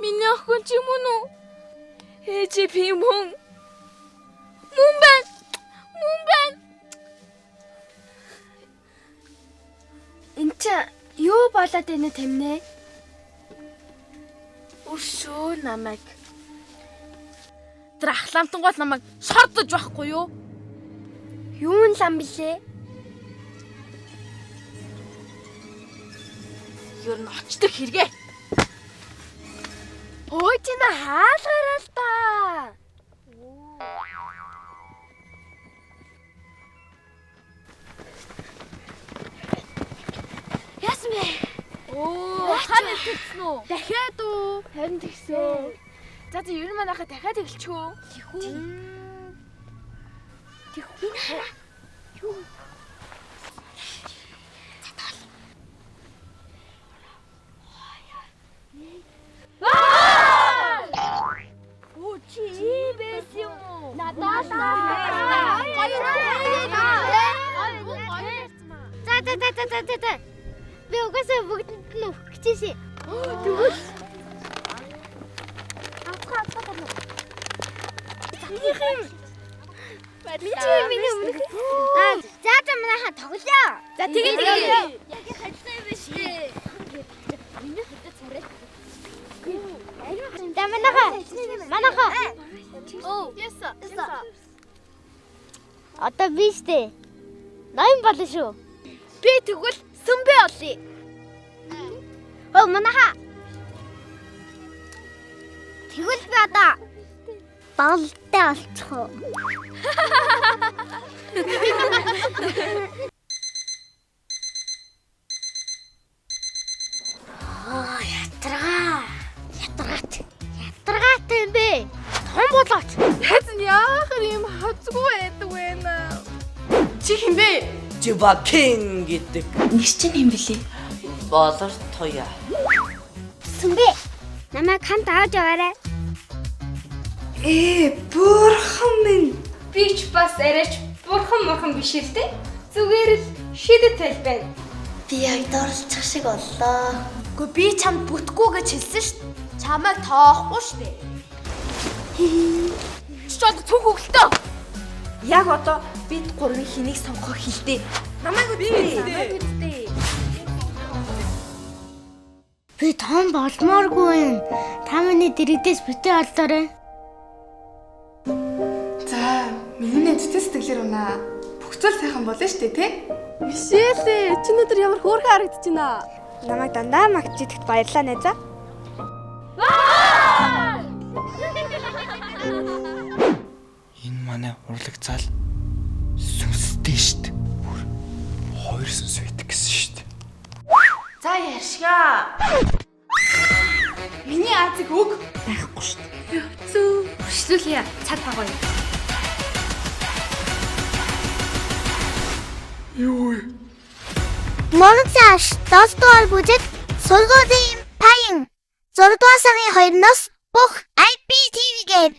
Миний охин ч юм уу? Ээжи би мөн байна. Энд чи юу болоод байна тэмнэ? Өшөө намайг. Тэр ахламтан гол намайг шордож байхгүй юу? Юун лам блэ? Юу н очдог хэрэгэ. Ой чи на хаалгараа л та. Ясмэ. Хана тэгсэн үү? Дахиад уу? Харин тэгсэн. За ер нь манайхаа дахиад эхэлчихөө. Тэхүү. Юу? Чи бэс юм уу? Надаас За. Би угаасаа бүгдэнд нь өгөх гэжээ. Тэгвэл авах байна. Миний өмнөх. За манайхаа тоглоо. За тэгээ. Яг хажтай юм биш үү? Миний хөдөө царай. Да манайхаа. Яса. Одоо би штэ. Ноён болно шүү. Би тэгвэл сүмбэ олъё. Манайхаа. Тэгвэл би одоо балтай олчих уу? Ятрагаат юм бэ? Том болооч. Хэзээ яах юм хацгүй байдаг вэ? Чи хин бэ? Жибакин гэдэг. Нис чинь юм бэлээ? Болор тоя. Сүмбэ. Намайг хамт аваад яваарай. Бурхан минь. Би ч бас арайч бурхан биш л дээ. Зүгээр л шидэт байна. Би яг доорлчих шиг боллоо. Гэхдээ би чамд бүтггүй гэж хэлсэн шүү дээ. Чамайг тоохгүй шүү дээ. Чи ч одоо цүнх хөглөлтөө. Яг одоо бид гурвын хэнийг сонгох хэлдэ. Намайг үзтээ. Би том болмооргүй юм. Та миний дэрэгдээс битээ олоорой. За, миний зүтгэл сэтгэлээр унаа. Бүх зүйл сайхан болно шүү дээ, тий? Мишэлээ, чи өнөөдөр ямар хөөрхөн харагдаж байна. Намайг дандаа магтж идэхт баярлалаа нэ за. Энэ манай урлаг зал сүнстэй шүү дээ. Бүр хоёр сүнс байдаг гэсэн шүү дээ. За яшгаа. Миний Азиг өг. Байхгүй шүү дээ. Зүг. Хөшлүүлье. Цаг тагоё. Юу вэ? Монцааш 7 дугаар бүжиг сургуулийн паян 6 дугаар сарын 2-оос бүх IPTV-гээр